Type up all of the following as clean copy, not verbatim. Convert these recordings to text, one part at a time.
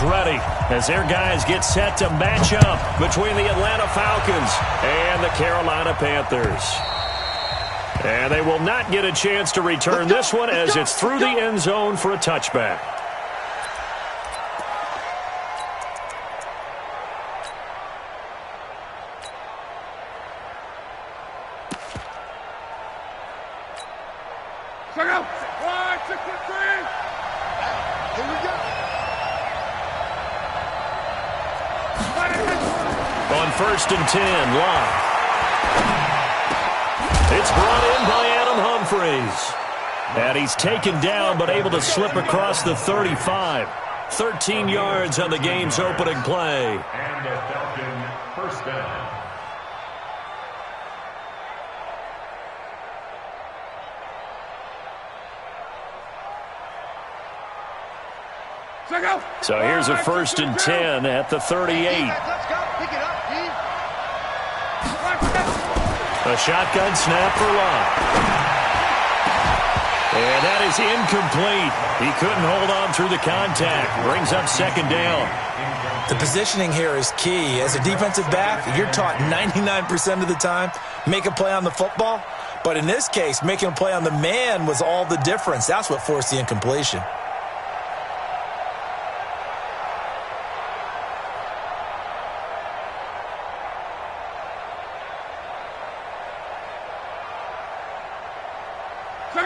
Ready as their guys get set to match up between the Atlanta Falcons and the Carolina Panthers. And they will not get a chance to return this one as it's through the end zone for a touchback. On 1st and 10, Locke. It's brought in by Adam Humphries. And he's taken down but able to slip across the 35. 13 yards on the game's opening play. And a Falcon first down. So here's a 1st and 10 at the 38. A shotgun snap for Locke. And that is incomplete. He couldn't hold on through the contact. Brings up 2nd down. The positioning here is key. As a defensive back, you're taught 99% of the time, make a play on the football. But in this case, making a play on the man was all the difference. That's what forced the incompletion.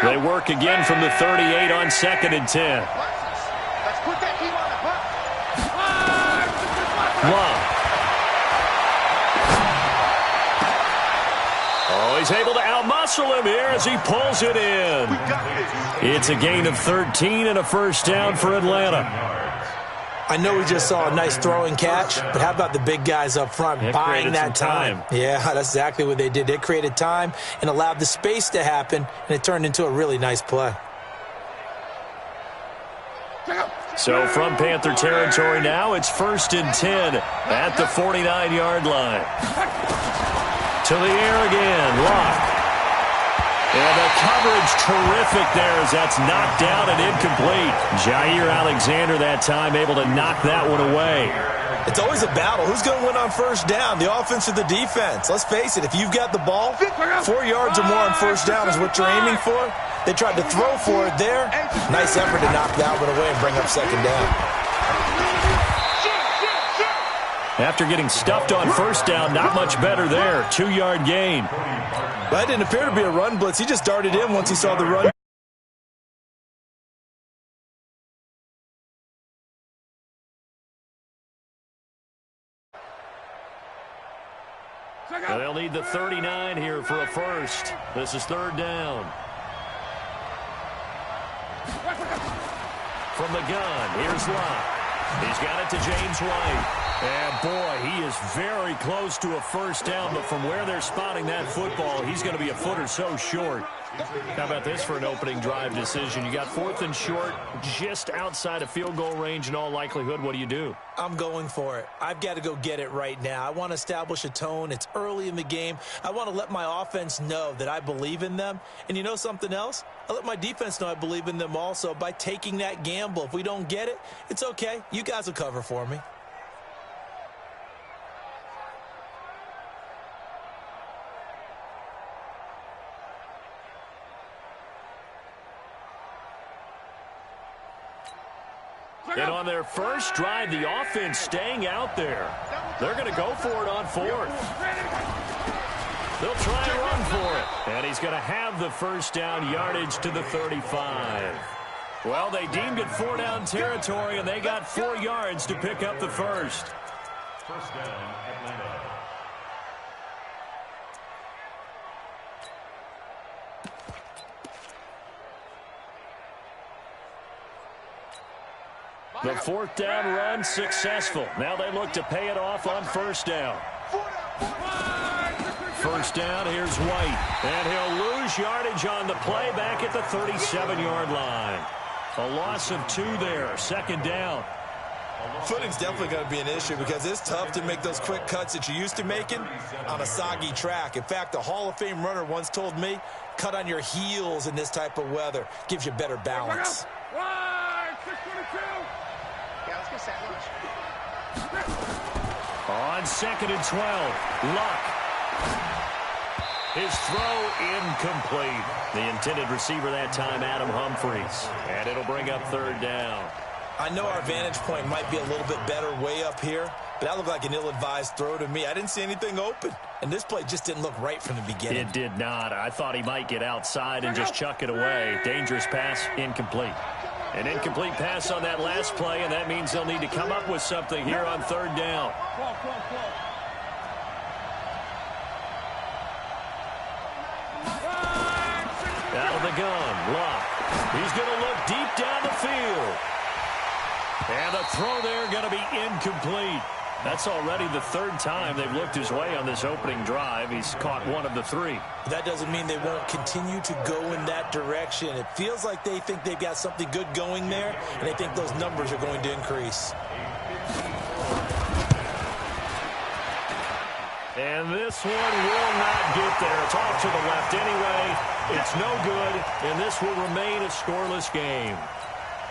They work again from the 38 on 2nd and 10. Locke. Oh, he's able to outmuscle him here as he pulls it in. It's a gain of 13 and a 1st down for Atlanta. I know we just saw a nice throwing catch, but how about the big guys up front buying that time? Yeah, that's exactly what they did. They created time and allowed the space to happen, and it turned into a really nice play. So from Panther territory now, it's 1st and 10 at the 49-yard line. To the air again, Locke. And the coverage terrific there as that's knocked down and incomplete. Jair Alexander that time able to knock that one away. It's always a battle. Who's going to win on 1st down, the offense or the defense? Let's face it, if you've got the ball, 4 yards or more on 1st down is what you're aiming for. They tried to throw for it there. Nice effort to knock that one away and bring up 2nd down. After getting stuffed on 1st down, not much better there. 2-yard gain. That didn't appear to be a run blitz. He just darted in once he saw the run. They'll need the 39 here for a 1st. This is 3rd down. From the gun, here's Locke. He's got it to James White. And, boy, he is very close to a 1st down, but from where they're spotting that football, he's going to be a foot or so short. How about this for an opening drive decision? You got 4th and short, just outside of field goal range in all likelihood. What do you do? I'm going for it. I've got to go get it right now. I want to establish a tone. It's early in the game. I want to let my offense know that I believe in them. And you know something else? I let my defense know I believe in them also by taking that gamble. If we don't get it, it's okay. You guys will cover for me. And on their first drive, the offense staying out there. They're going to go for it on 4th. They'll try and run for it. And he's going to have the 1st down, yardage to the 35. Well, they deemed it 4-down territory, and they got 4 yards to pick up the 1st. 1st down, Atlanta. The 4th down run successful. Now they look to pay it off on 1st down. 1st down, here's White. And he'll lose yardage on the play back at the 37-yard line. A loss of 2 there, 2nd down. Footing's definitely going to be an issue because it's tough to make those quick cuts that you're used to making on a soggy track. In fact, a Hall of Fame runner once told me, cut on your heels in this type of weather. Gives you better balance. On 2nd and 12, Luck. His throw incomplete. The intended receiver that time, Adam Humphries. And it'll bring up 3rd down. I know our vantage point might be a little bit better way up here, but that looked like an ill-advised throw to me. I didn't see anything open, and this play just didn't look right from the beginning. It did not. I thought he might get outside and just chuck it away. Dangerous pass, incomplete. An incomplete pass on that last play, and that means they'll need to come up with something here on 3rd down. Out of the gun, Luck. He's going to look deep down the field. And the throw there going to be incomplete. That's already the 3rd time they've looked his way on this opening drive. He's caught 1 of the 3. That doesn't mean they won't continue to go in that direction. It feels like they think they've got something good going there, and they think those numbers are going to increase. And this one will not get there. It's off to the left anyway. It's no good, and this will remain a scoreless game.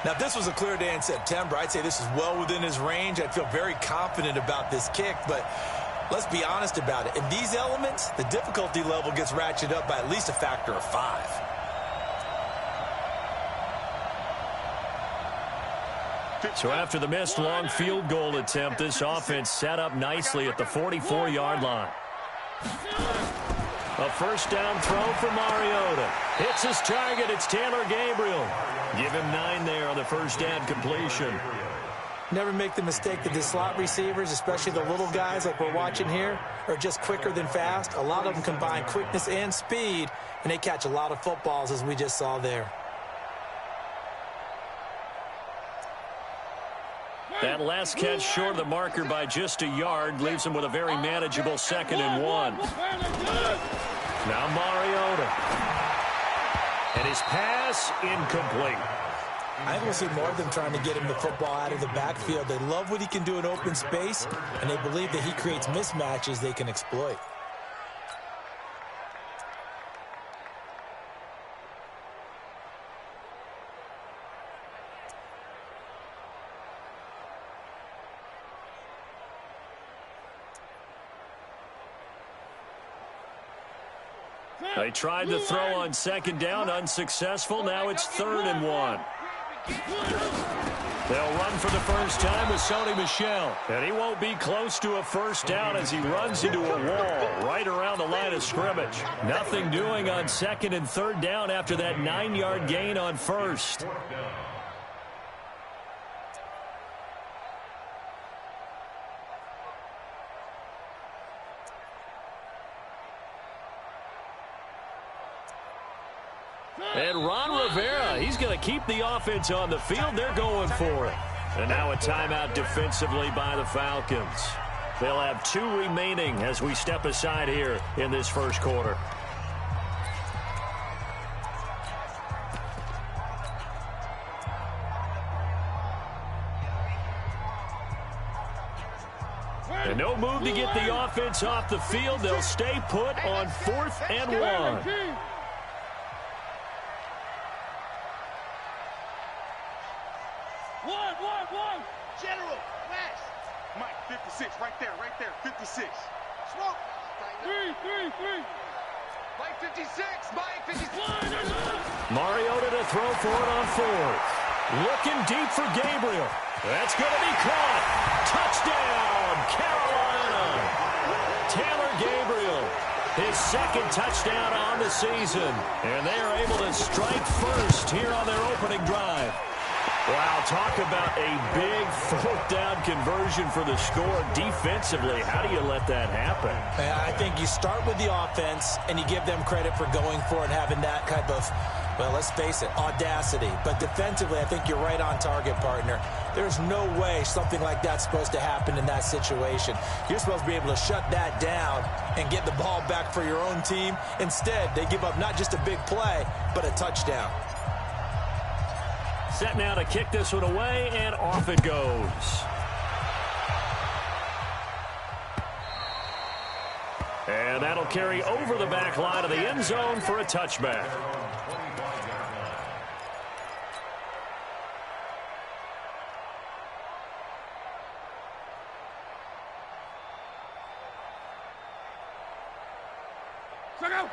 Now, if this was a clear day in September, I'd say this is well within his range. I'd feel very confident about this kick, but let's be honest about it. In these elements, the difficulty level gets ratcheted up by at least a factor of 5. So after the missed long field goal attempt, this offense set up nicely at the 44-yard line. A 1st down throw for Mariota. Hits his target. It's Taylor Gabriel. Give him 9 there on the 1st down completion. Never make the mistake that the slot receivers, especially the little guys like we're watching here, are just quicker than fast. A lot of them combine quickness and speed, and they catch a lot of footballs, as we just saw there. That last catch short of the marker by just a yard leaves him with a very manageable 2nd and 1. Now Mariota. And his pass incomplete. I think we'll see more of them trying to get him the football out of the backfield. They love what he can do in open space, and they believe that he creates mismatches they can exploit. They tried the throw on 2nd down, unsuccessful. Now it's 3rd and 1. They'll run for the first time with Sony Michel. And he won't be close to a 1st down as he runs into a wall right around the line of scrimmage. Nothing doing on 2nd and 3rd down after that 9-yard gain on 1st. And Ron Rivera, he's going to keep the offense on the field. They're going for it. And now a timeout defensively by the Falcons. They'll have 2 remaining as we step aside here in this 1st quarter. And no move to get the offense off the field. They'll stay put on 4th and 1. General, West. Mike, 56, right there, 56. Smoke. 3. Mike, 56, Mike, 56. Mariota to throw for it on 4th. Looking deep for Gabriel. That's going to be caught. Touchdown, Carolina. Taylor Gabriel, his 2nd touchdown on the season. And they are able to strike first here on their opening drive. Wow, talk about a big 4th down conversion for the score defensively. How do you let that happen? I think you start with the offense, and you give them credit for going for it and having that type of, well, let's face it, audacity. But defensively, I think you're right on target, partner. There's no way something like that's supposed to happen in that situation. You're supposed to be able to shut that down and get the ball back for your own team. Instead, they give up not just a big play, but a touchdown. Set now to kick this one away, and off it goes. And that'll carry over the back line of the end zone for a touchback.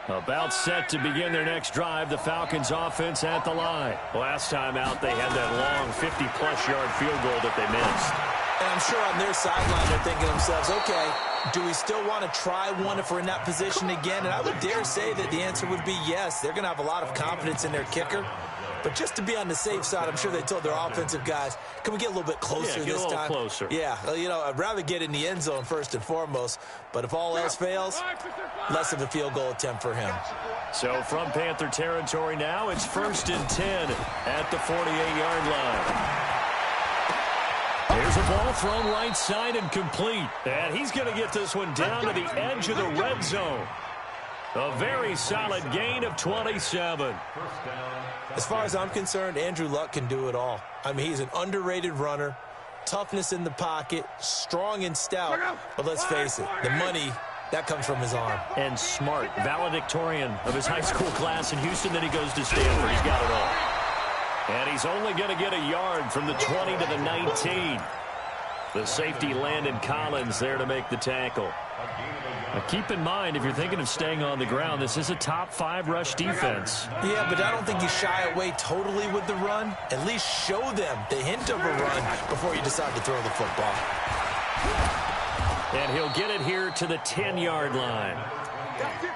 About set to begin their next drive, the Falcons offense at the line. Last time out, they had that long 50-plus yard field goal that they missed. And I'm sure on their sideline they're thinking to themselves, okay, do we still want to try one if we're in that position again? And I would dare say that the answer would be yes. They're going to have a lot of confidence in their kicker. But just to be on the safe side, I'm sure they told their offensive guys, can we get a little bit closer this time? Closer. Yeah, you know, I'd rather get in the end zone first and foremost. But if all else fails, less of a field goal attempt for him. So from Panther territory now, it's 1st and 10 at the 48-yard line. Here's a ball thrown right side and complete. And he's going to get this one down to the edge of the red zone. A very solid gain of 27. As far as I'm concerned, Andrew Luck can do it all. I mean, he's an underrated runner, toughness in the pocket, strong and stout. But let's face it, the money, that comes from his arm. And smart, valedictorian of his high school class in Houston. Then he goes to Stanford. He's got it all. And he's only going to get a yard from the 20 to the 19. The safety, Landon Collins, there to make the tackle. Now keep in mind, if you're thinking of staying on the ground, this is a top 5 rush defense. Yeah, but I don't think you shy away totally with the run. At least show them the hint of a run before you decide to throw the football. And he'll get it here to the 10-yard line.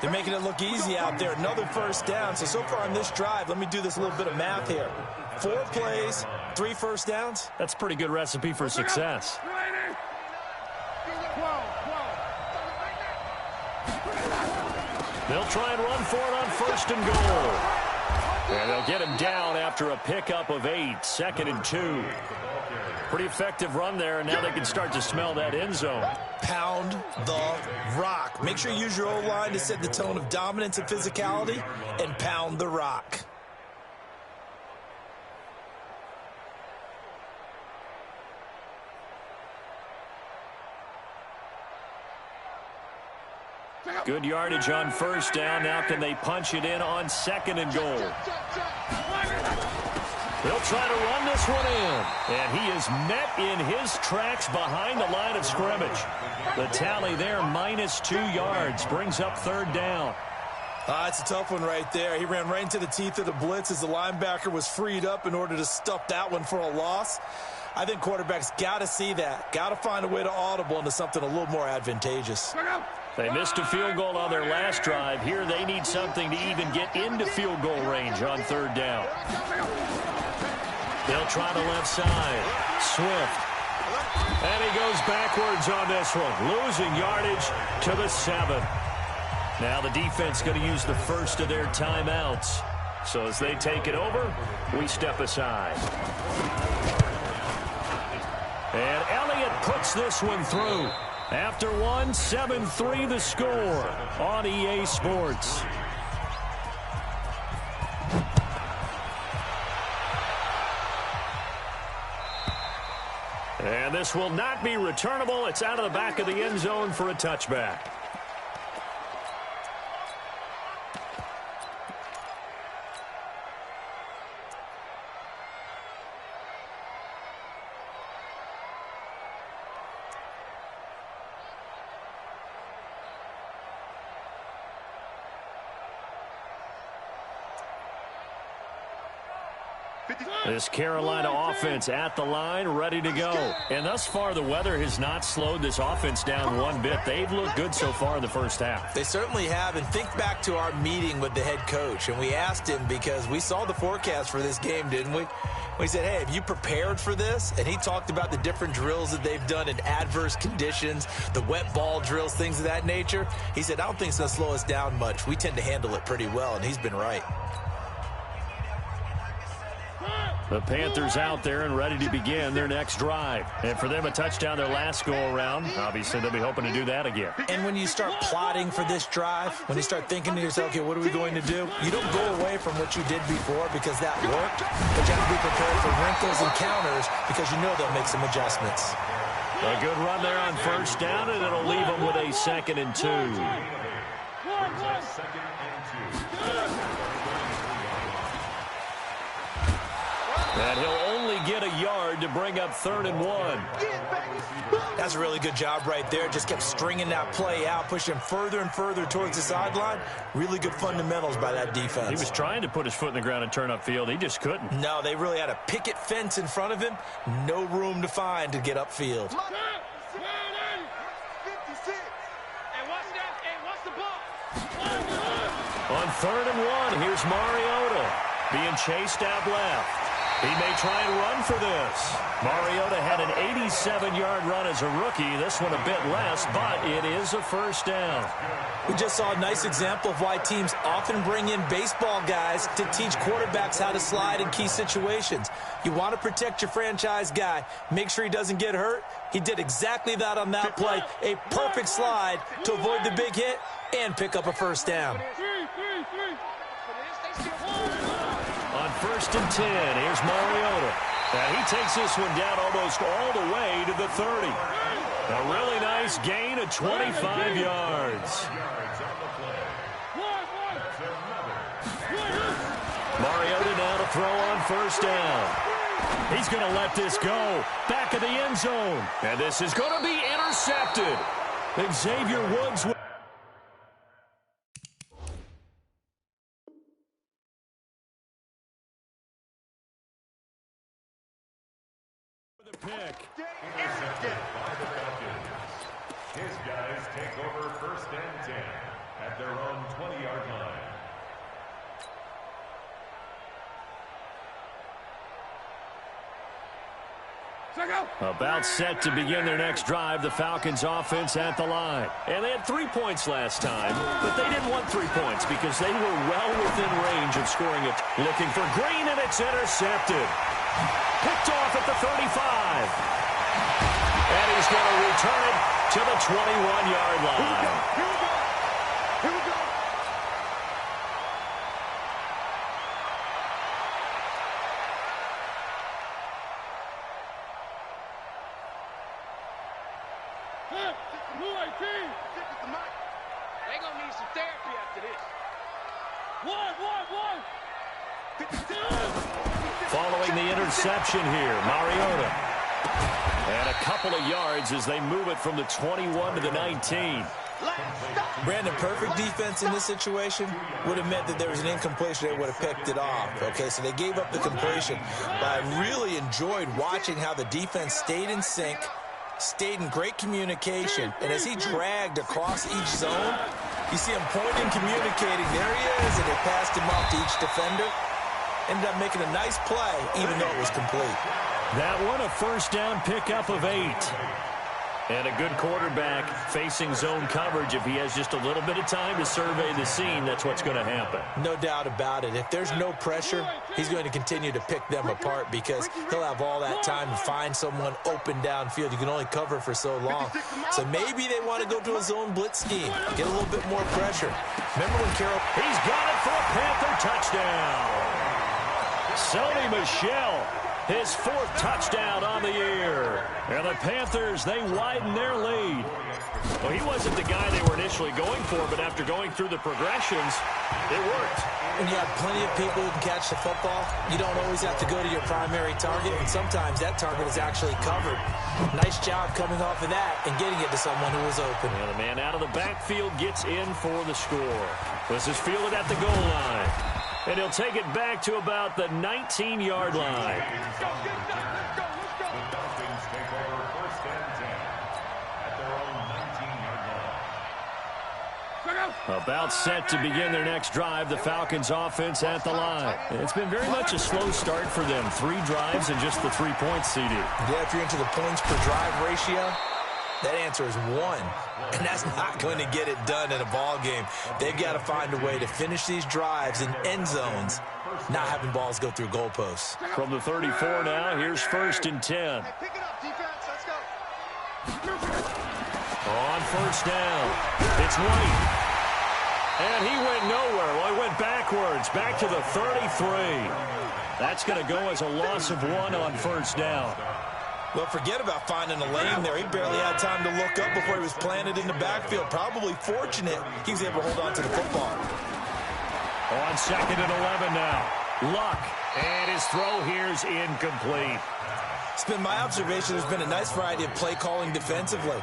They're making it look easy out there. Another first down. So far on this drive, let me do this little bit of math here. 4 plays, 3 first downs. That's a pretty good recipe for success. They'll try and run for it on 1st and goal. And they'll get him down after a pickup of 8, 2nd and 2. Pretty effective run there, and now they can start to smell that end zone. Pound the rock. Make sure you use your O-line to set the tone of dominance and physicality, and pound the rock. Good yardage on 1st down. Now can they punch it in on 2nd and goal? They'll try to run this one in. And he is met in his tracks behind the line of scrimmage. The tally there, -2 yards, brings up 3rd down. It's a tough one right there. He ran right into the teeth of the blitz as the linebacker was freed up in order to stuff that one for a loss. I think quarterbacks got to see that. Got to find a way to audible into something a little more advantageous. They missed a field goal on their last drive. Here they need something to even get into field goal range on 3rd down. They'll try the left side. Swift. And he goes backwards on this one, losing yardage to the 7. Now the defense going to use the first of their timeouts. So as they take it over, we step aside. And Elliott puts this one through. After one, 7-3 the score on EA Sports. And this will not be returnable. It's out of the back of the end zone for a touchback. This Carolina offense at the line, ready to go. And thus far, the weather has not slowed this offense down one bit. They've looked good so far in the first half. They certainly have. And think back to our meeting with the head coach. And we asked him because we saw the forecast for this game, didn't we? We said, hey, have you prepared for this? And he talked about the different drills that they've done in adverse conditions, the wet ball drills, things of that nature. He said, I don't think it's going to slow us down much. We tend to handle it pretty well, and he's been right. The Panthers out there and ready to begin their next drive. And for them, a touchdown their last go-around. Obviously, they'll be hoping to do that again. And when you start plotting for this drive, when you start thinking to yourself, okay, what are we going to do? You don't go away from what you did before because that worked. But you have to be prepared for wrinkles and counters because you know they'll make some adjustments. A good run there on 1st down, and it'll leave them with a 2nd and 2. And he'll only get a yard to bring up 3rd and 1. That's a really good job right there. Just kept stringing that play out, pushing him further and further towards the sideline. Really good fundamentals by that defense. He was trying to put his foot in the ground and turn upfield. He just couldn't. No, they really had a picket fence in front of him. No room to find to get upfield. On 3rd and 1, here's Mariota being chased out left. He may try and run for this. Mariota had an 87-yard run as a rookie. This one a bit less, but it is a first down. We just saw a nice example of why teams often bring in baseball guys to teach quarterbacks how to slide in key situations. You want to protect your franchise guy. Make sure he doesn't get hurt. He did exactly that on that play. A perfect slide to avoid the big hit and pick up a first down. On 1st and 10, here's Mariota. And he takes this one down almost all the way to the 30. A really nice gain of 25 yards. Mariota now to throw on 1st down. He's going to let this go. Back of the end zone. And this is going to be intercepted. Xavier Woods with the pick. Intercepted by the Falcons. His guys take over 1st and 10 at their own 20-yard line. About set to begin their next drive, the Falcons offense at the line. And they had 3 points last time, but they didn't want 3 points because they were well within range of scoring it. Looking for Green, and it's intercepted. Picked off at the 35. And he's going to return it to the 21-yard line. Here we go. They gonna need some therapy after this. Following the interception here, Mariota. And a couple of yards as they move it from the 21 to the 19. Brandon, perfect defense in this situation would have meant that there was an incompletion. They would have picked it off. Okay, so they gave up the completion. But I really enjoyed watching how the defense stayed in sync, stayed in great communication, and as he dragged across each zone, you see him pointing, communicating. There he is, and they passed him off to each defender. Ended up making a nice play, even though it was complete. That one a first down pickup of 8. And a good quarterback facing zone coverage. If he has just a little bit of time to survey the scene, that's what's going to happen. No doubt about it. If there's no pressure, he's going to continue to pick them apart because he'll have all that time to find someone open downfield. You can only cover for so long. So maybe they want to go to a zone blitz scheme, get a little bit more pressure. Remember when Carroll... He's got it for a Panther touchdown. Sony Michel, his 4th touchdown on the year. And the Panthers, they widen their lead. Well, he wasn't the guy they were initially going for, but after going through the progressions, it worked. When you have plenty of people who can catch the football, you don't always have to go to your primary target, and sometimes that target is actually covered. Nice job coming off of that and getting it to someone who was open. And the man out of the backfield gets in for the score. This is fielded at the goal line. And he'll take it back to about the 19-yard line. Let's go. The Falcons take over 1st and 10 at their own 19-yard line. About set to begin their next drive, the Falcons offense at the line. It's been very much a slow start for them. 3 drives and just the 3 points, CD. Yeah, if you're into the points per drive ratio, that answer is 1. And that's not going to get it done in a ball game. They've got to find a way to finish these drives in end zones, not having balls go through goalposts. From the 34 now, here's 1st and 10. Pick it up, defense. Let's go. On 1st down, it's White. And he went nowhere. Well, he went backwards, back to the 33. That's going to go as a loss of 1 on 1st down. Well, forget about finding a lane there. He barely had time to look up before he was planted in the backfield. Probably fortunate he was able to hold on to the football. On 2nd and 11 now. Luck. And his throw here's incomplete. It's been my observation there's been a nice variety of play calling defensively.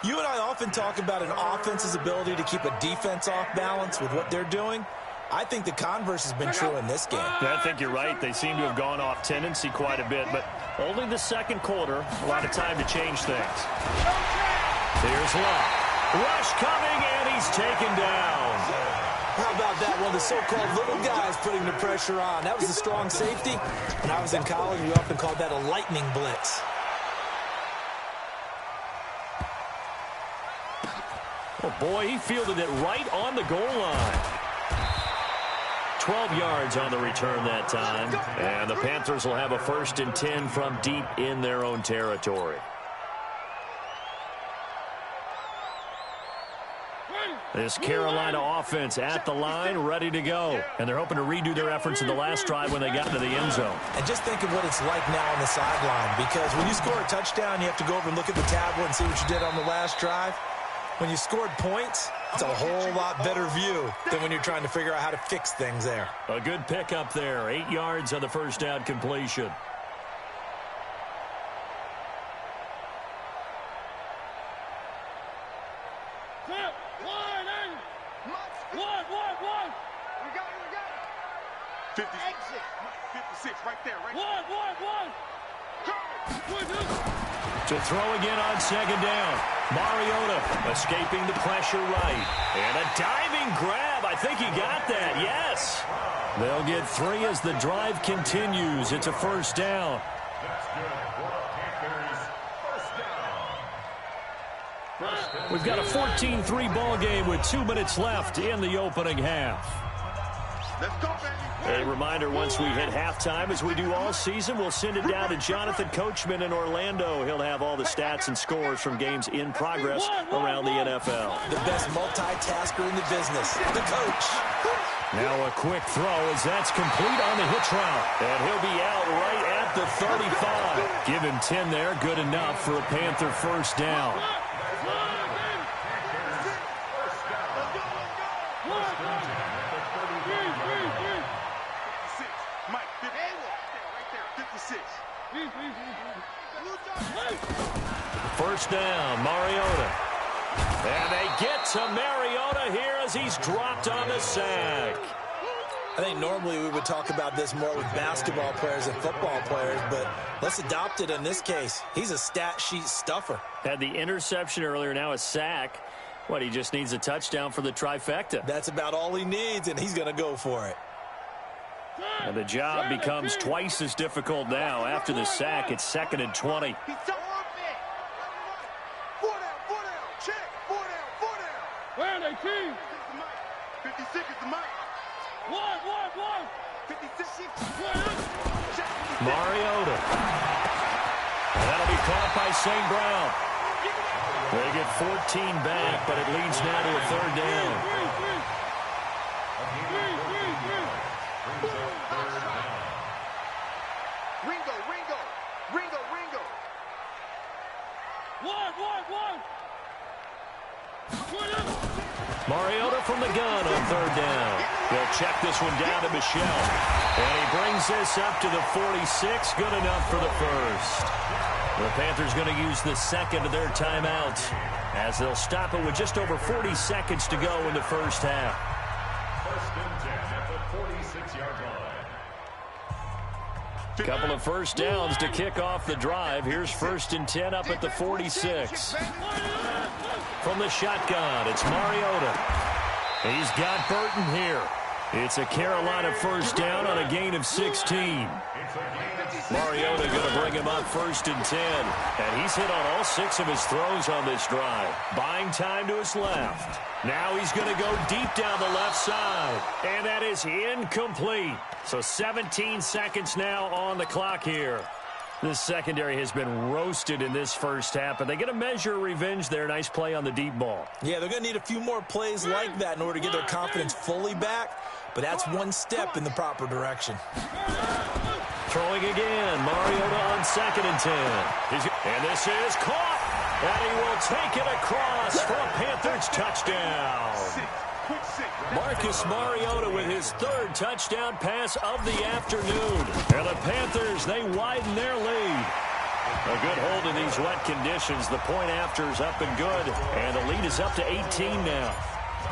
You and I often talk about an offense's ability to keep a defense off balance with what they're doing. I think the converse has been true in this game. Yeah, I think you're right. They seem to have gone off tendency quite a bit, but only the second quarter, a lot of time to change things. Here's Love. Rush coming, and he's taken down. How about that? One of the so-called little guys putting the pressure on. That was a strong safety. When I was in college, we often called that a lightning blitz. Oh, boy, he fielded it right on the goal line. 12 yards on the return that time. And the Panthers will have a 1st and 10 from deep in their own territory. This Carolina offense at the line, ready to go. And they're hoping to redo their efforts in the last drive when they got into the end zone. And just think of what it's like now on the sideline. Because when you score a touchdown, you have to go over and look at the tablet and see what you did on the last drive. When you scored points, it's a whole lot better view than when you're trying to figure out how to fix things there. A good pickup there. 8 yards on the first down completion. To throw again on second down. Mariota escaping the pressure right. And a diving grab. I think he got that. Yes. They'll get 3 as the drive continues. It's a 1st down. That's good for Panthers. 1st down. We've got a 14-3 ball game with 2 minutes left in the opening half. Let's go, baby. A reminder, once we hit halftime, as we do all season, we'll send it down to Jonathan Coachman in Orlando. He'll have all the stats and scores from games in progress around the NFL. The best multitasker in the business, the coach. Now a quick throw as that's complete on the hitch route. And he'll be out right at the 35. Give him 10 there, good enough for a Panther 1st down. First down, Mariota. And they get to Mariota here as he's dropped on the sack. I think normally we would talk about this more with basketball players and football players, but let's adopt it in this case. He's a stat sheet stuffer. Had the interception earlier, now a sack. What, he just needs a touchdown for the trifecta. That's about all he needs, and he's going to go for it. And the job becomes twice as difficult now. After the sack, it's 2nd and 20. Where are they, team? 56 is the mic. One. 56. Mariota. And that'll be caught by St. Brown. They get 14 back, but it leads now to a 3rd down. Ringo. One. Mariota from the gun on 3rd down. They'll check this one down to Michel. And he brings this up to the 46. Good enough for the 1st. The Panthers going to use the 2nd of their timeouts as they'll stop it with just over 40 seconds to go in the 1st half. 1st and 10 at the 46-yard line. Couple of 1st downs to kick off the drive. Here's 1st and 10 up at the 46. From the shotgun, it's Mariota. He's got Burton here. It's a Carolina 1st down on a gain of 16. Mariota going to bring him up 1st and 10. And he's hit on all 6 of his throws on this drive. Buying time to his left. Now he's going to go deep down the left side. And that is incomplete. So 17 seconds now on the clock here. This secondary has been roasted in this 1st half, but they get a measure of revenge there. Nice play on the deep ball. Yeah, they're going to need a few more plays like that in order to get their confidence fully back, but that's one step in the proper direction. Throwing again, Mariota on 2nd and 10. And this is caught, and he will take it across for a Panthers touchdown. Marcus Mariota with his 3rd touchdown pass of the afternoon. And the Panthers, they widen their lead. A good hold in these wet conditions. The point after is up and good, and the lead is up to 18 now.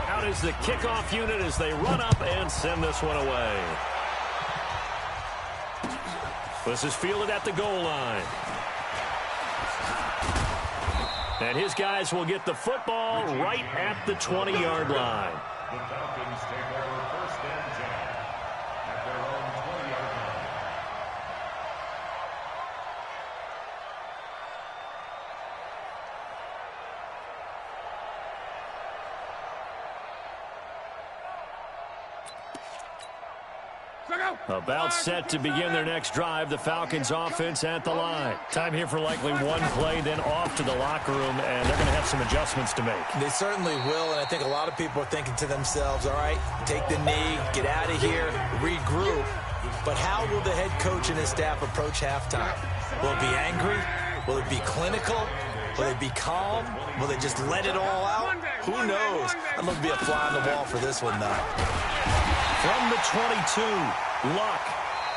Out is the kickoff unit as they run up and send this one away. This is fielded at the goal line. And his guys will get the football right at the 20-yard line. The Falcons take over first and 10 at their own 20-yard line. About set to begin their next drive. The Falcons offense at the line. Time here for likely one play, then off to the locker room, and they're going to have some adjustments to make. They certainly will, and I think a lot of people are thinking to themselves, all right, take the knee, get out of here, regroup. But how will the head coach and his staff approach halftime? Will it be angry? Will it be clinical? Will they be calm? Will they just let it all out? Who knows? I'm going to be a fly on the wall for this one, though. From the 22, Luck.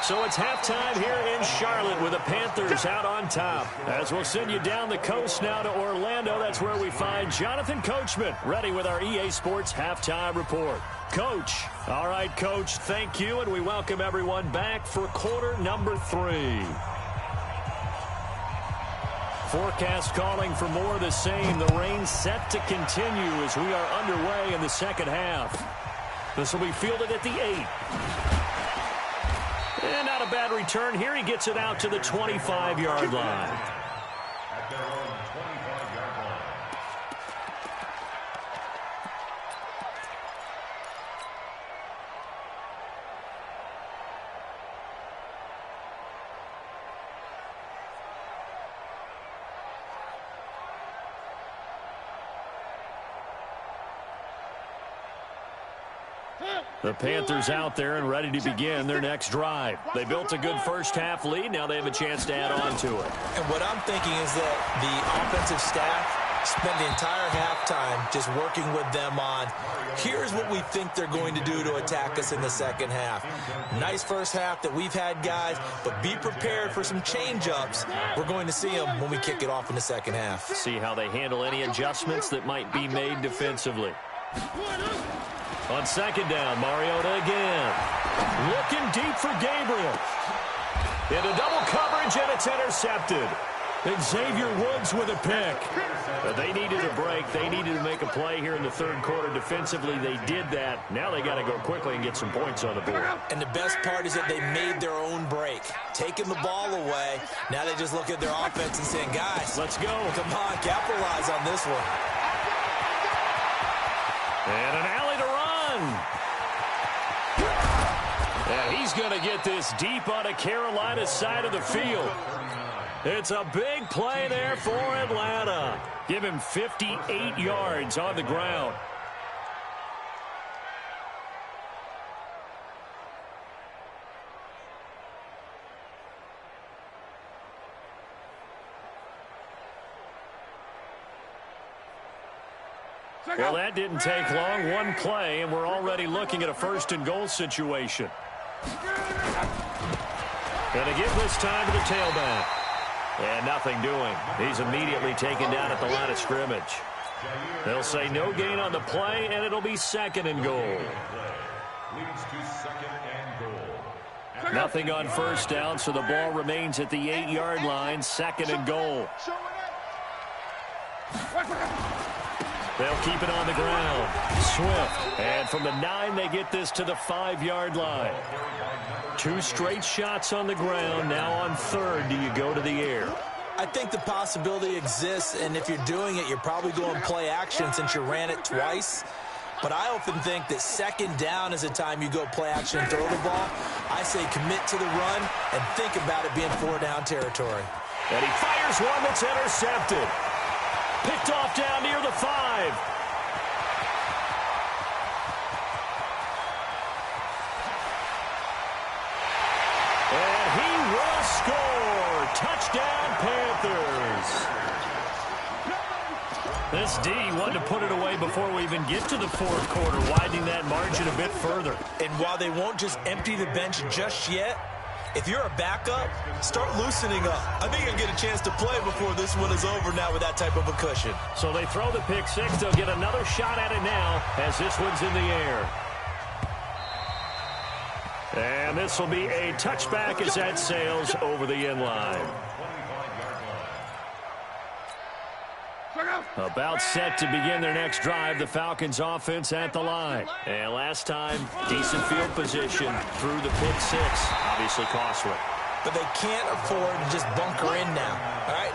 So it's halftime here in Charlotte with the Panthers out on top. As we'll send you down the coast now to Orlando, that's where we find Jonathan Coachman ready with our EA Sports halftime report. Coach. All right, Coach, thank you, and we welcome everyone back for quarter number 3. Forecast calling for more of the same. The rain set to continue as we are underway in the second half. This will be fielded at the 8. And not a bad return here. He gets it out to the 25-yard line. At their own 25-yard line. The Panthers out there and ready to begin their next drive. They built a good first-half lead. Now they have a chance to add on to it. And what I'm thinking is that the offensive staff spent the entire halftime just working with them on, here's what we think they're going to do to attack us in the second half. Nice first half that we've had, guys, but be prepared for some change-ups. We're going to see them when we kick it off in the second half. See how they handle any adjustments that might be made defensively. On second down, Mariota again. Looking deep for Gabriel. Into double coverage, and it's intercepted. Xavier Woods with a pick. But they needed a break. They needed to make a play here in the third quarter defensively. They did that. Now they got to go quickly and get some points on the board. And the best part is that they made their own break. Taking the ball away. Now they just look at their offense and saying, guys, let's go. Come on, capitalize on this one. And an alley to run. And he's going to get this deep on a Carolina side of the field. It's a big play there for Atlanta. Give him 58 yards on the ground. Well, that didn't take long. One play, and we're already looking at a first-and-goal situation. Going to give this time to the tailback. And nothing doing. He's immediately taken down at the line of scrimmage. They'll say no gain on the play, and it'll be second and goal. Nothing on first down, so the ball remains at the 8-yard line, second and goal. They'll keep it on the ground. Swift. And from the 9, they get this to the 5-yard line. 2 straight shots on the ground. Now on third, do you go to the air? I think the possibility exists, and if you're doing it, you're probably going play action since you ran it twice. But I often think that second down is the time you go play action and throw the ball. I say commit to the run and think about it being 4-down territory. And he fires one that's intercepted. Picked off down near the 5. And he will score. Touchdown, Panthers. This D wanted to put it away before we even get to the fourth quarter, widening that margin a bit further. And while they won't just empty the bench just yet, If you're a backup, start loosening up. I think you'll get a chance to play before this one is over now with that type of a cushion. So they throw the pick six. They'll get another shot at it now as this one's in the air. And this will be a touchback as that sails over the end line. About set to begin their next drive, the Falcons offense at the line. And last time, decent field position through the pick six. Obviously costly. But they can't afford to just bunker in now. All right,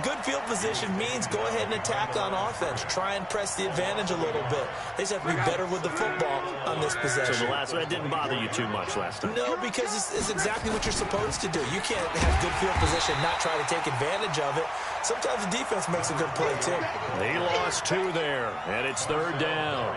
good field position means go ahead and attack on offense. Try and press the advantage a little bit. They just have to be better with the football on this possession. So that didn't bother you too much last time? No, because it's exactly what you're supposed to do. You can't have good field position, not try to take advantage of it. Sometimes the defense makes a good play, too. He lost 2 there, and it's 3rd down.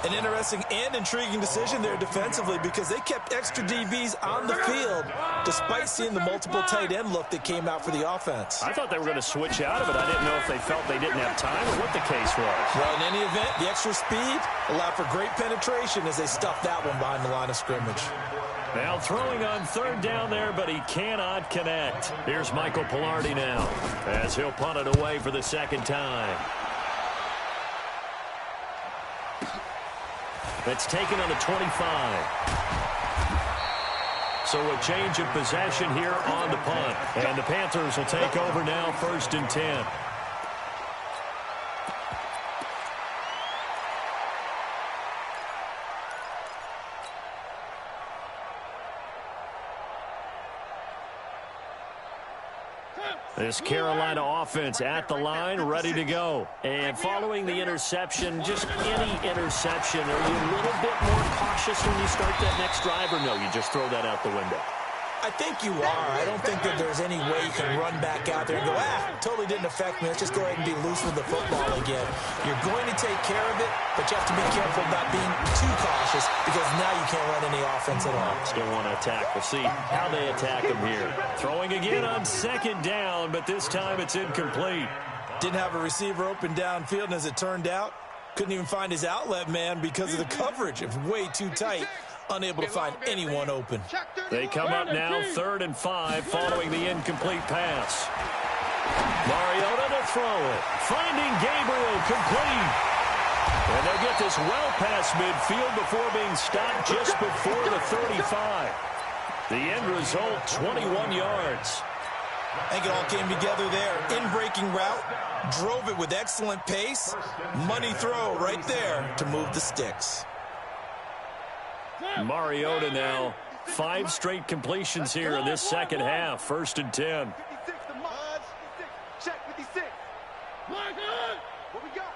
An interesting and intriguing decision there defensively because they kept extra DBs on the field despite seeing the multiple tight end look that came out for the offense. I thought they were going to switch out of it. I didn't know if they felt they didn't have time or what the case was. Well, in any event, the extra speed allowed for great penetration as they stuffed that one behind the line of scrimmage. Now throwing on 3rd down there, but he cannot connect. Here's Michael Pilardi now as he'll punt it away for the 2nd time. It's taken on the 25. So a change of possession here on the punt. And the Panthers will take over now, 1st and 10. This Carolina offense at the line, ready to go. And following the interception, just any interception, are you a little bit more cautious when you start that next drive, or no, you just throw that out the window? I think you are. I don't think that there's any way you can run back out there and go, totally didn't affect me. Let's just go ahead and be loose with the football again. You're going to take care of it, but you have to be careful about being too cautious because now you can't run any offense at all. Still want to attack. We'll see how they attack him here. Throwing again on 2nd down, but this time it's incomplete. Didn't have a receiver open downfield, and as it turned out, couldn't even find his outlet man because of the coverage. It was way too tight. Unable to find anyone open. They come up now 3rd and 5 following the incomplete pass. Mariota to throw it. Finding Gabriel complete. And they'll get this well past midfield before being stopped just before the 35. The end result, 21 yards. I think it all came together there. In-breaking route. Drove it with excellent pace. Money throw right there to move the sticks. Mariota now, 5 straight completions here in this 2nd half. 1st and 10. Check 56. What we got?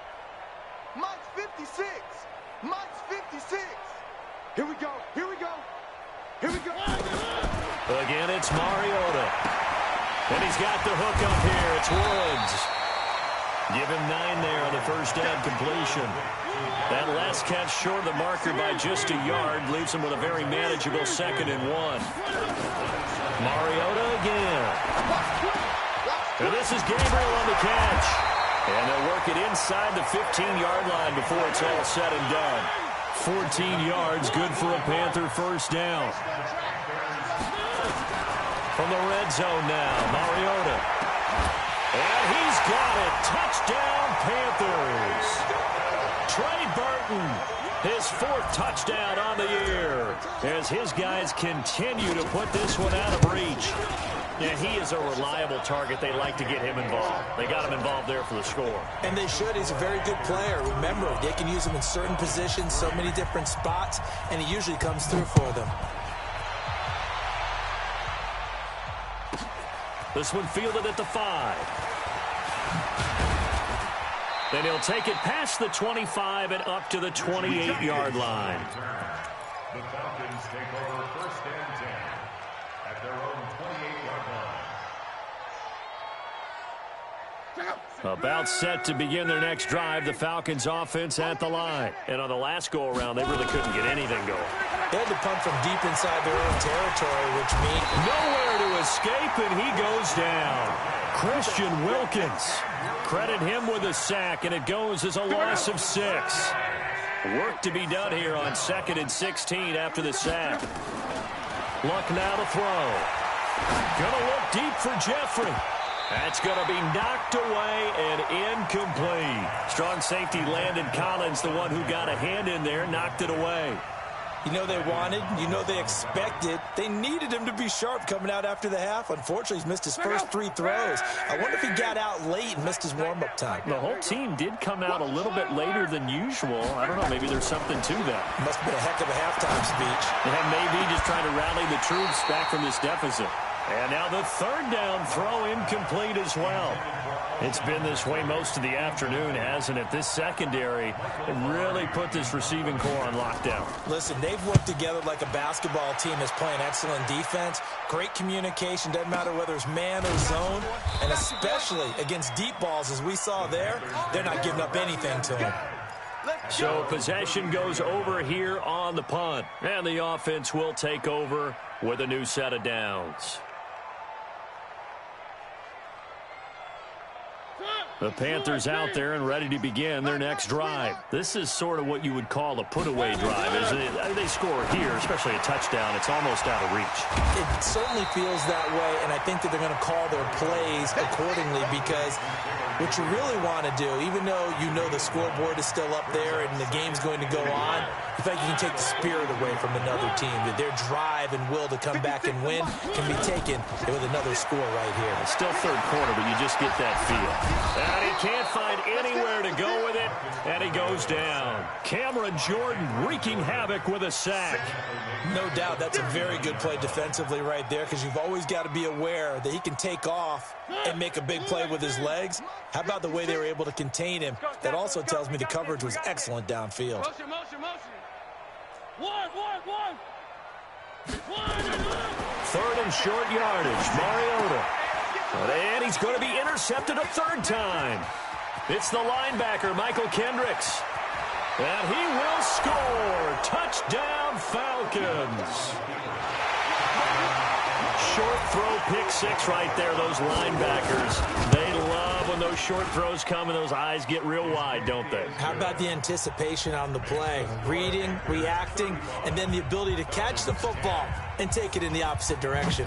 Mike's 56. Mike's 56. Here we go. Here we go. Here we go. Again, it's Mariota. And he's got the hook up here. It's Woods. Give him 9 there on the 1st down completion. That last catch short of the marker by just a yard leaves him with a very manageable 2nd and 1. Mariota again. And this is Gabriel on the catch. And they'll work it inside the 15-yard line before it's all said and done. 14 yards, good for a Panther 1st down. From the red zone now, Mariota. And he's got it. Touchdown, Panthers. Trey Burton, his 4th touchdown on the year as his guys continue to put this one out of reach. Yeah, he is a reliable target. They like to get him involved. They got him involved there for the score. And they should. He's a very good player. Remember, they can use him in certain positions, so many different spots, and he usually comes through for them. This one fielded at the 5. Then he'll take it past the 25 and up to the 28-yard line. The Falcons take over 1st and 10 at their own 28-yard line. About set to begin their next drive, the Falcons offense at the line. And on the last go-around, they really couldn't get anything going. They had to punt from deep inside their own territory, which means nowhere to escape, and he goes down. Christian Wilkins. Credit him with a sack, and it goes as a loss of 6. Work to be done here on 2nd and 16 after the sack. Luck now to throw. Gonna look deep for Jeffrey. That's going to be knocked away and incomplete. Strong safety Landon Collins, the one who got a hand in there, knocked it away. You know they wanted, you know they expected. They needed him to be sharp coming out after the half. Unfortunately, he's missed his first 3 throws. I wonder if he got out late and missed his warm-up time. The whole team did come out a little bit later than usual. I don't know, maybe there's something to that. Must have been a heck of a halftime speech. And maybe just trying to rally the troops back from this deficit. And now the third down throw incomplete as well. It's been this way most of the afternoon, hasn't it? This secondary really put this receiving core on lockdown. Listen, they've worked together like a basketball team that's playing excellent defense. Great communication, doesn't matter whether it's man or zone. And especially against deep balls, as we saw there, they're not giving up anything to them. So possession goes over here on the punt. And the offense will take over with a new set of downs. The Panthers out there and ready to begin their next drive. This is sort of what you would call a put-away drive. As they score here, especially a touchdown, it's almost out of reach. It certainly feels that way, and I think that they're going to call their plays accordingly because what you really want to do, even though you know the scoreboard is still up there and the game's going to go on, in fact, you can take the spirit away from another team. That their drive and will to come back and win can be taken with another score right here. It's still third quarter, but you just get that feel. And he can't find anywhere to go with it, and he goes down. Cameron Jordan wreaking havoc with a sack. No doubt that's a very good play defensively right there because you've always got to be aware that he can take off and make a big play with his legs. How about the way they were able to contain him? That also tells me the coverage was excellent downfield. Motion, motion, motion. One. Third and short yardage, Mariota. And he's going to be intercepted a third time. It's the linebacker, Michael Kendricks. And he will score. Touchdown, Falcons. Short throw, pick six right there, those linebackers. They love when those short throws come and those eyes get real wide, don't they? How about the anticipation on the play? Reading, reacting, and then the ability to catch the football and take it in the opposite direction.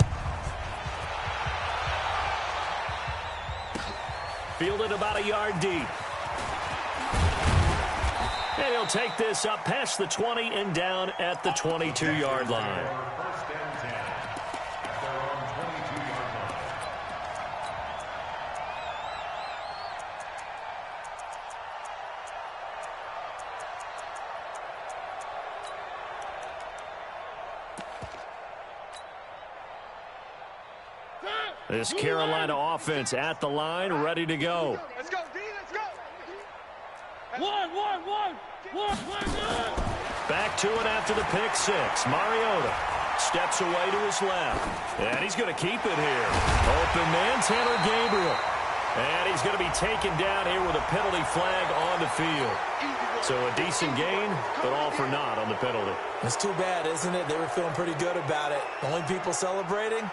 Fielded about a yard deep. And he'll take this up past the 20 and down at the 22-yard line. First and 10 at their own 22-yard line. This Carolina offense at the line, ready to go. Let's go, D, let's go. One. Back to it after the pick six. Mariota steps away to his left. And he's going to keep it here. Open man, Tanner Gabriel. And he's going to be taken down here with a penalty flag on the field. So a decent gain, but all for naught on the penalty. It's too bad, isn't it? They were feeling pretty good about it. Only people celebrating,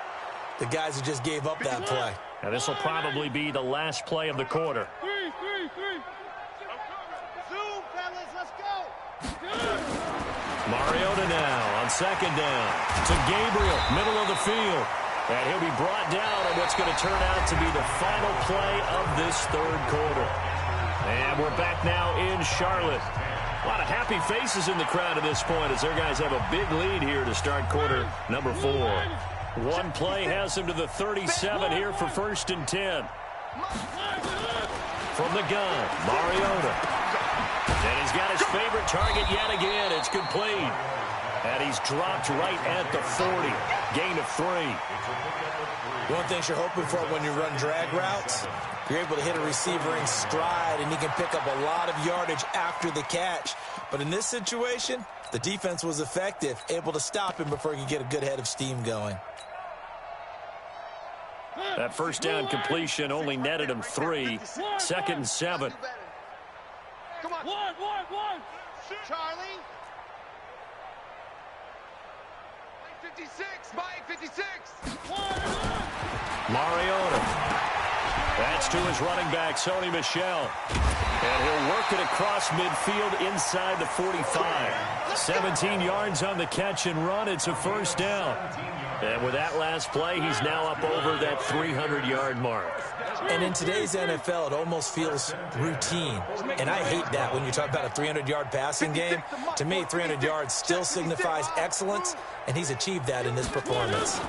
the guys who just gave up that play. And this will probably be the last play of the quarter. Three. Zoom, fellas, let's go. Mariota now on second down to Gabriel, middle of the field. And he'll be brought down on what's going to turn out to be the final play of this third quarter. And we're back now in Charlotte. A lot of happy faces in the crowd at this point as their guys have a big lead here to start quarter number 4. One play has him to the 37 here for 1st and 10. From the gun, Mariota. And he's got his favorite target yet again. It's complete. And he's dropped right at the 40. Gain of 3. One thing you're hoping for when you run drag routes, you're able to hit a receiver in stride, and he can pick up a lot of yardage after the catch. But in this situation, the defense was effective, able to stop him before he could get a good head of steam going. That first down completion only netted him 3. 2nd and 7. Come on. One. Charlie. 56, Mike, 56. Mariota. That's to his running back, Sony Michel. And he'll work it across midfield inside the 45. 17 yards on the catch and run. It's a first down. And with that last play, he's now up over that 300-yard mark. And in today's NFL, it almost feels routine. And I hate that when you talk about a 300-yard passing game. To me, 300 yards still signifies excellence, and he's achieved that in this performance.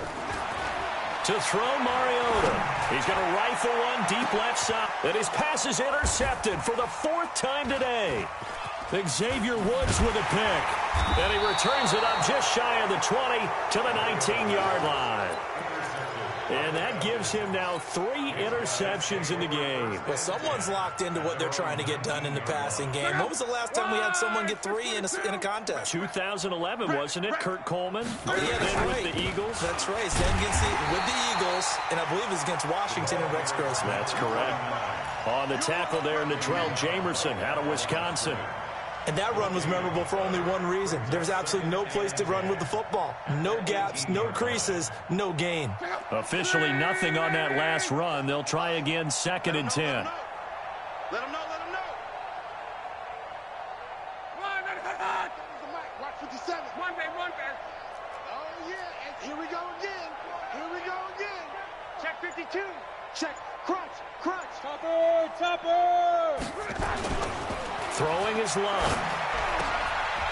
To throw Mariota. He's going to rifle one deep left side. And his pass is intercepted for the 4th time today. Xavier Woods with a pick. And he returns it up just shy of the 20 to the 19-yard line. And that gives him now 3 interceptions in the game. Well, someone's locked into what they're trying to get done in the passing game. When was the last time we had someone get 3 in a contest? 2011, wasn't it? Kurt Coleman. Oh, yeah, that's right. With the Eagles. That's right. With the Eagles, and I believe it was against Washington and Rex Grossman. That's correct. On the tackle there, Natrell Jamerson out of Wisconsin. And that run was memorable for only one reason. There's absolutely no place to run with the football. No gaps, no creases, no gain. Officially nothing on that last run. They'll try again, 2nd and 10. Let him know, let him know. Run, Watch 57. Run, babe. Oh, yeah. And here we go again. Check 52. Check. Crunch. Topper. Throwing is low.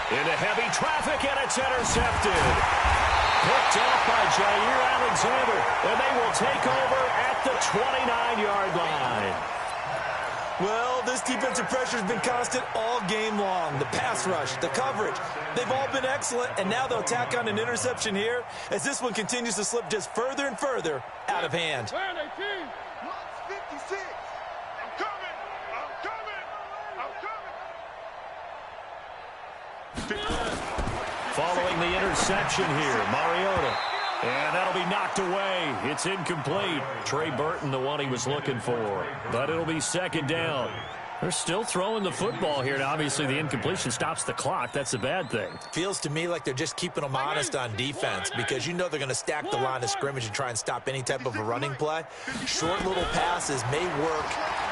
Into heavy traffic, and it's intercepted. Picked off by Jair Alexander, and they will take over at the 29-yard line. Well, this defensive pressure has been constant all game long. The pass rush, the coverage, they've all been excellent, and now they'll tack on an interception here as this one continues to slip just further and further out of hand. Turn 18. Mike 56. I'm coming. Following the interception here, Mariota. And that'll be knocked away. It's incomplete. Trey Burton, the one he was looking for. But it'll be 2nd down. They're still throwing the football here. Now, obviously, the incompletion stops the clock. That's a bad thing. Feels to me like they're just keeping them honest on defense because you know they're going to stack the line of scrimmage and try and stop any type of a running play. Short little passes may work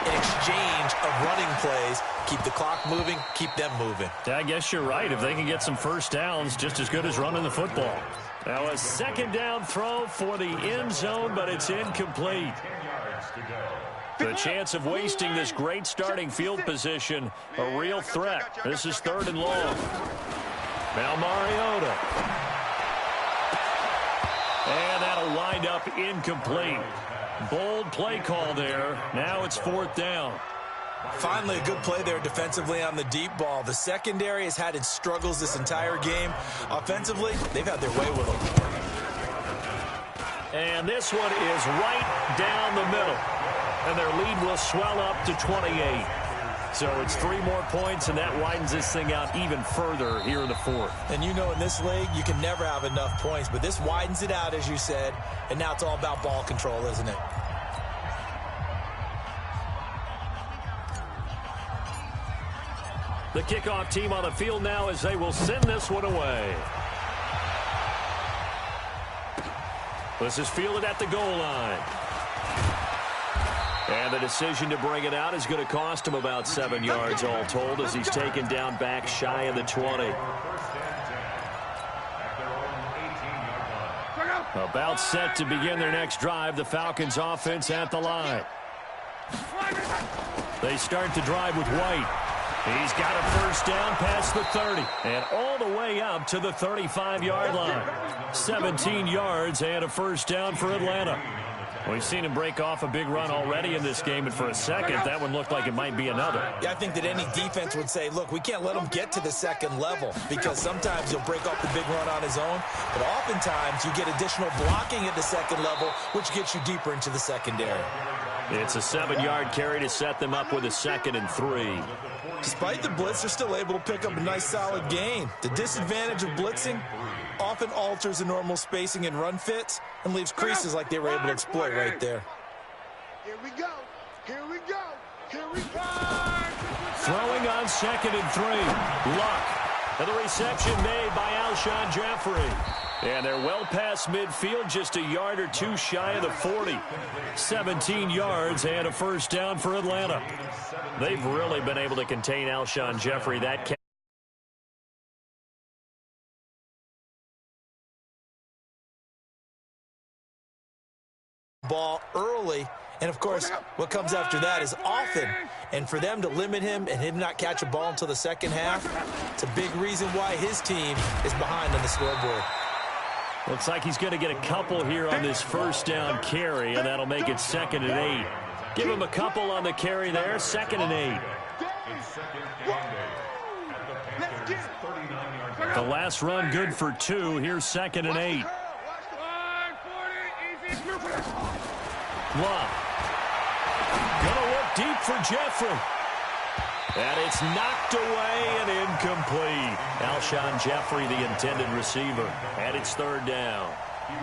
in exchange of running plays. Keep the clock moving, keep them moving. I guess you're right. If they can get some first downs, just as good as running the football. Now, a 2nd down throw for the end zone, but it's incomplete. The chance of wasting this great starting field position, a real threat. This is 3rd and long. Now Mariota. And that'll wind up incomplete. Bold play call there. Now it's 4th down. Finally, a good play there defensively on the deep ball. The secondary has had its struggles this entire game. Offensively, they've had their way with them. And this one is right down the middle. And their lead will swell up to 28. So it's 3 more points, and that widens this thing out even further here in the 4th. And you know in this league, you can never have enough points, but this widens it out, as you said, and now it's all about ball control, isn't it? The kickoff team on the field now as they will send this one away. This is fielded at the goal line. And the decision to bring it out is going to cost him about 7 yards all told as he's taken down back shy of the 20. About set to begin their next drive, the Falcons offense at the line. They start the drive with White. He's got a first down past the 30 and all the way up to the 35-yard line. 17 yards and a first down for Atlanta. We've seen him break off a big run already in this game, and for a second, that one looked like it might be another. Yeah, I think that any defense would say, look, we can't let him get to the second level because sometimes he'll break off the big run on his own, but oftentimes you get additional blocking at the second level, which gets you deeper into the secondary. It's a 7-yard carry to set them up with a 2nd and 3. Despite the blitz, they're still able to pick up a nice solid gain. The disadvantage of blitzing often alters the normal spacing and run fits and leaves creases like they were able to exploit right there. Here we go. Here we go. Here we go. Throwing on 2nd and 3. Luck. And the reception made by Alshon Jeffrey. And they're well past midfield, just a yard or two shy of the 40. 17 yards and a first down for Atlanta. They've really been able to contain Alshon Jeffrey. That ball early, and of course what comes after that is often, and for them to limit him and him not catch a ball until the second half, it's a big reason why his team is behind on the scoreboard. looks like he's going to get a couple here on this first down carry, and that'll make it 2nd and 8. Give him a couple on the carry there, 2nd and 8. The last run good for 2. Here's 2nd and 8. Love. Gonna look deep for Jeffrey. And it's knocked away and incomplete. Alshon Jeffrey, the intended receiver. And it's 3rd down.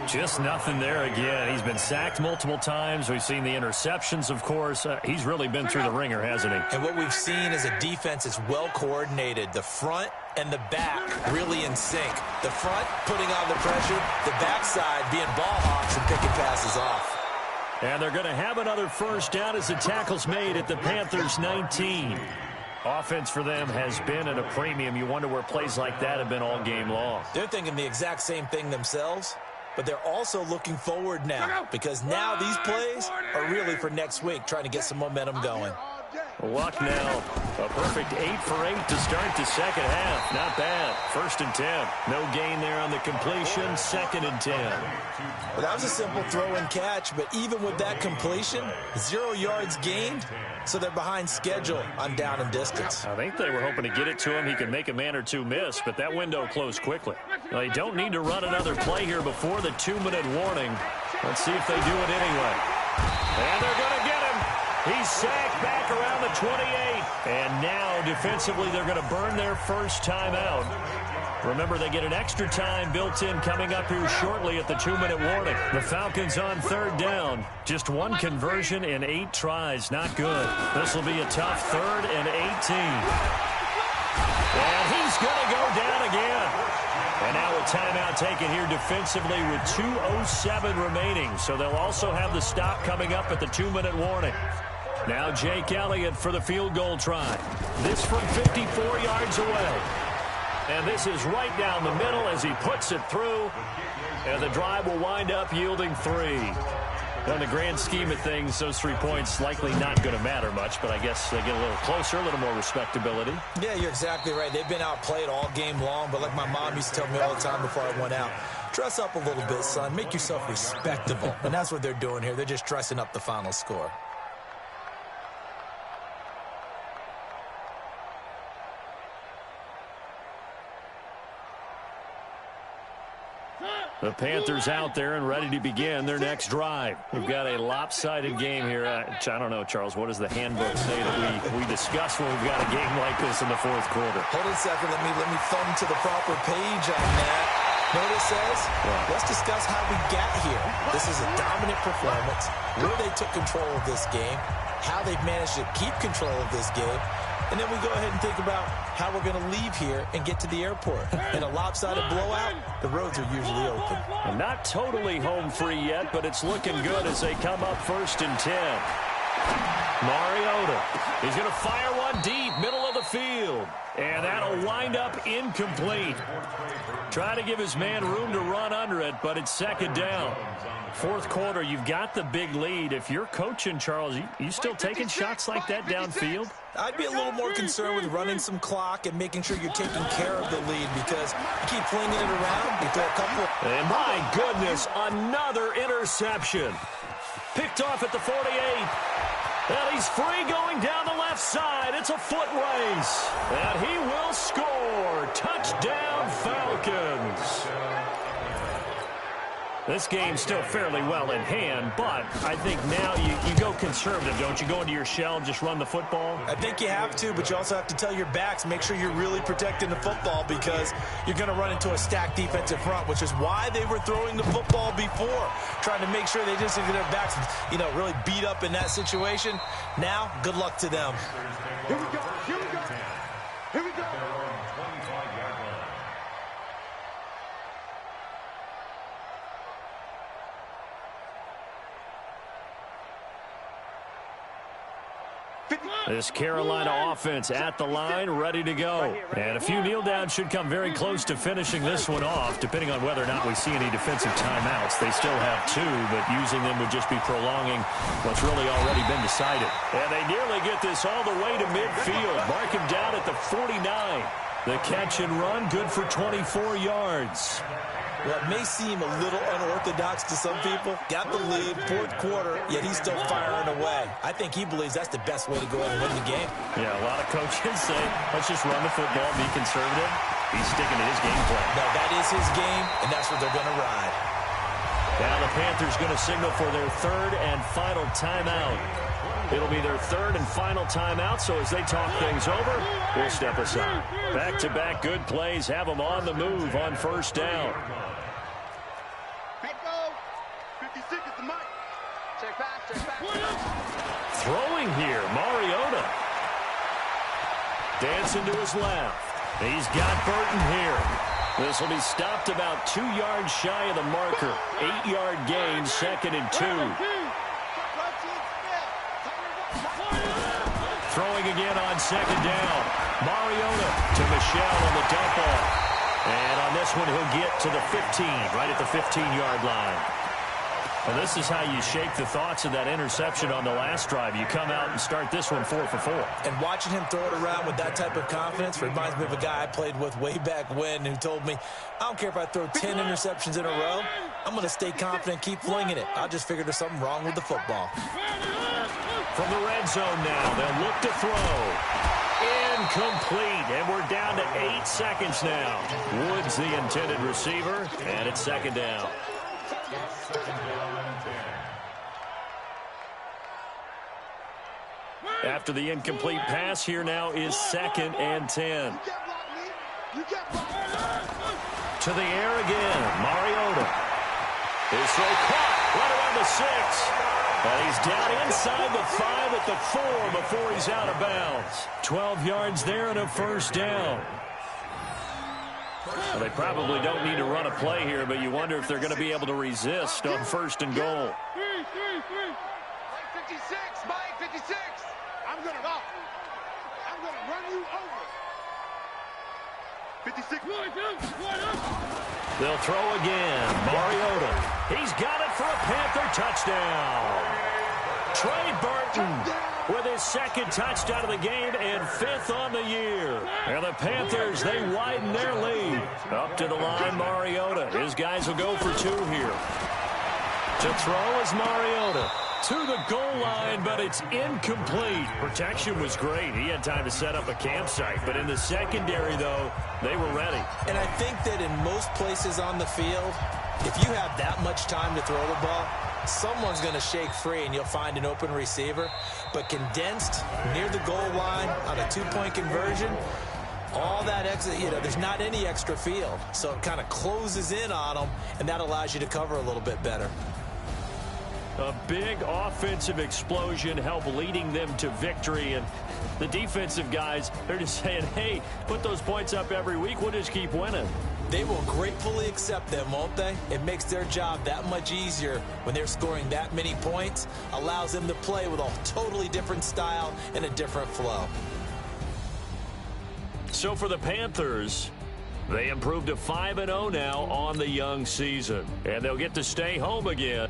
Just nothing there again. He's been sacked multiple times. We've seen the interceptions, of course. He's really been through the ringer, hasn't he? And what we've seen is a defense that's well coordinated. The front and the back really in sync. The front putting on the pressure. The backside being ball hawks and picking passes off. And they're going to have another first down as the tackle's made at the Panthers' 19. Offense for them has been at a premium. You wonder where plays like that have been all game long. They're thinking the exact same thing themselves, but they're also looking forward now because now these plays are really for next week, trying to get some momentum going. Luck now. A perfect 8 for 8 to start the second half. Not bad. 1st and 10. No gain there on the completion. 2nd and 10. Well, that was a simple throw and catch, but even with that completion, 0 yards gained, so they're behind schedule on down and distance. I think they were hoping to get it to him. He could make a man or two miss, but that window closed quickly. They don't need to run another play here before the 2-minute warning. Let's see if they do it anyway. And they're going to get him. He's sacked back around the 28. And now, defensively, they're going to burn their first time out. Remember, they get an extra time built in coming up here shortly at the 2-minute warning. The Falcons on 3rd down. Just 1 conversion in 8 tries. Not good. This will be a tough 3rd and 18. And he's going to go down again. And now a timeout taken here defensively with 2:07 remaining. So they'll also have the stop coming up at the 2-minute warning. Now Jake Elliott for the field goal try. This from 54 yards away. And this is right down the middle as he puts it through. And the drive will wind up yielding 3. In the grand scheme of things, those 3 points likely not going to matter much, but I guess they get a little closer, a little more respectability. Yeah, you're exactly right. They've been outplayed all game long, but like my mom used to tell me all the time before I went out, dress up a little bit, son. Make yourself respectable. And that's what they're doing here. They're just dressing up the final score. The Panthers out there and ready to begin their next drive. We've got a lopsided game here. I don't know, Charles, what does the handbook say that we discuss when we've got a game like this in the 4th quarter? Hold on a second. Let me thumb to the proper page on that. Know what it says? Yeah. Let's discuss how we got here. This is a dominant performance, where they took control of this game, how they've managed to keep control of this game, and then we go ahead and think about how we're going to leave here and get to the airport. In a lopsided blowout, the roads are usually open. And not totally home free yet, but it's looking good as they come up 1st and 10. Mariota. He's going to fire one deep, middle of the field. And that'll wind up incomplete. Try to give his man room to run under it, but it's 2nd down. 4th quarter, you've got the big lead. If you're coaching, Charles, you still taking shots like that downfield? I'd be a little more concerned with running some clock and making sure you're taking care of the lead because you keep flinging it around, you throw a couple. And my goodness, another interception. Picked off at the 48. And he's free going down the left side. It's a foot race. And he will score. Touchdown, Falcons. This game's still fairly well in hand, but I think now you go conservative, don't you? Go into your shell and just run the football? I think you have to, but you also have to tell your backs, make sure you're really protecting the football because you're going to run into a stacked defensive front, which is why they were throwing the football before, trying to make sure they just get their backs, really beat up in that situation. Now, good luck to them. Here we go. Here we go. Here we go. This Carolina offense at the line, ready to go. And a few kneel downs should come very close to finishing this one off, depending on whether or not we see any defensive timeouts. They still have 2, but using them would just be prolonging what's really already been decided. And they nearly get this all the way to midfield. Mark him down at the 49. The catch and run, good for 24 yards. Well, it may seem a little unorthodox to some people. Got the lead, 4th quarter, yet he's still firing away. I think he believes that's the best way to go ahead and win the game. Yeah, a lot of coaches say, let's just run the football, be conservative. He's sticking to his game plan. No, that is his game, and that's what they're going to ride. Now the Panthers going to signal for their 3rd and final timeout. It'll be their 3rd and final timeout, so as they talk things over, we'll step aside. Back-to-back good plays have them on the move on 1st down. Throwing here, Mariota. Dancing to his left. He's got Burton here. This will be stopped about 2 yards shy of the marker. 8-yard gain, 2nd and 2. Throwing again on 2nd down. Mariota to Michelle on the dump off. And on this one, he'll get to the 15, right at the 15-yard line. Well, this is how you shake the thoughts of that interception on the last drive. You come out and start this one 4 for 4. And watching him throw it around with that type of confidence reminds me of a guy I played with way back when who told me, I don't care if I throw 10 interceptions in a row. I'm going to stay confident, keep flinging it. I just figured there's something wrong with the football. From the red zone now, they'll look to throw. Incomplete, and we're down to 8 seconds now. Woods the intended receiver, and it's 2nd down. After the incomplete pass, here now is 2nd and 10. To the air again, Mariota. His throw caught right around the 6. And he's down inside the 5 at the 4 before he's out of bounds. 12 yards there and a 1st down. Well, they probably don't need to run a play here, but you wonder if they're going to be able to resist on 1st and goal. Mike 56, Mike 56. I'm going to run you over. 56. They'll throw again. Mariota. He's got it for a Panther touchdown. Trey Burton with his 2nd touchdown of the game and 5th on the year. And the Panthers, they widen their lead. Up to the line, Mariota. His guys will go for 2 here. To throw is Mariota. To the goal line, but it's incomplete. Protection was great. He had time to set up a campsite. But in the secondary, though, they were ready. And I think that in most places on the field, if you have that much time to throw the ball, someone's going to shake free and you'll find an open receiver. But condensed near the goal line on a 2-point conversion, all that extra, there's not any extra field. So it kind of closes in on them, and that allows you to cover a little bit better. A big offensive explosion helped leading them to victory. And the defensive guys, they're just saying, hey, put those points up every week. We'll just keep winning. They will gratefully accept them, won't they? It makes their job that much easier when they're scoring that many points. Allows them to play with a totally different style and a different flow. So for the Panthers, they improved to 5-0 now on the young season. And they'll get to stay home again.